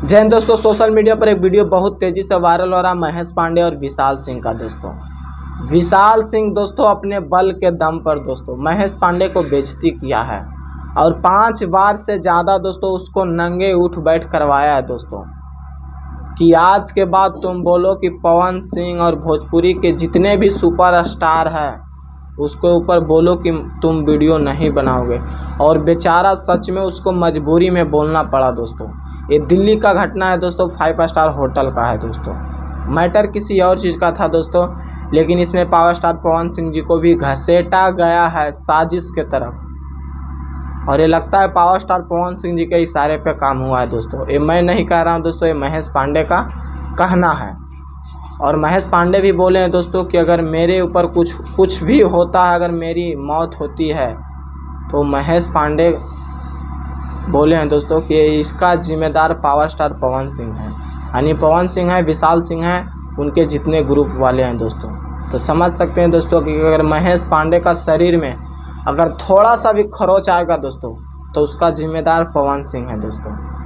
जय हिंद दोस्तों। Social media पर एक वीडियो बहुत तेजी से वायरल हो रहा है महेश पांडे और विशाल सिंह का। दोस्तों विशाल सिंह दोस्तों अपने बल के दम पर दोस्तों महेश पांडे को बेइज्जती किया है और 5 बार से ज़्यादा दोस्तों उसको नंगे उठ बैठ करवाया है दोस्तों कि आज के बाद तुम बोलो कि पवन सिंह और भोजपुरी के जितने भी सुपरस्टार हैं उसके ऊपर बोलो कि तुम वीडियो नहीं बनाओगे। और बेचारा सच में उसको मजबूरी में बोलना पड़ा दोस्तों। ये दिल्ली का घटना है दोस्तों, 5 स्टार होटल का है दोस्तों। मैटर किसी और चीज़ का था दोस्तों, लेकिन इसमें पावर स्टार पवन सिंह जी को भी घसीटा गया है साजिश के तरफ। और ये लगता है पावर स्टार पवन सिंह जी के इशारे पे काम हुआ है दोस्तों। ये मैं नहीं कह रहा हूँ दोस्तों, ये महेश पांडे का कहना है। और महेश पांडे भी बोले हैं दोस्तों कि अगर मेरे ऊपर कुछ भी होता है, अगर मेरी मौत होती है तो महेश पांडे बोले हैं दोस्तों कि इसका जिम्मेदार पावर स्टार पवन सिंह है, यानी पवन सिंह है, विशाल सिंह है, उनके जितने ग्रुप वाले हैं दोस्तों। तो समझ सकते हैं दोस्तों कि अगर महेश पांडे का शरीर में अगर थोड़ा सा भी खरोच आएगा दोस्तों तो उसका जिम्मेदार पवन सिंह है दोस्तों।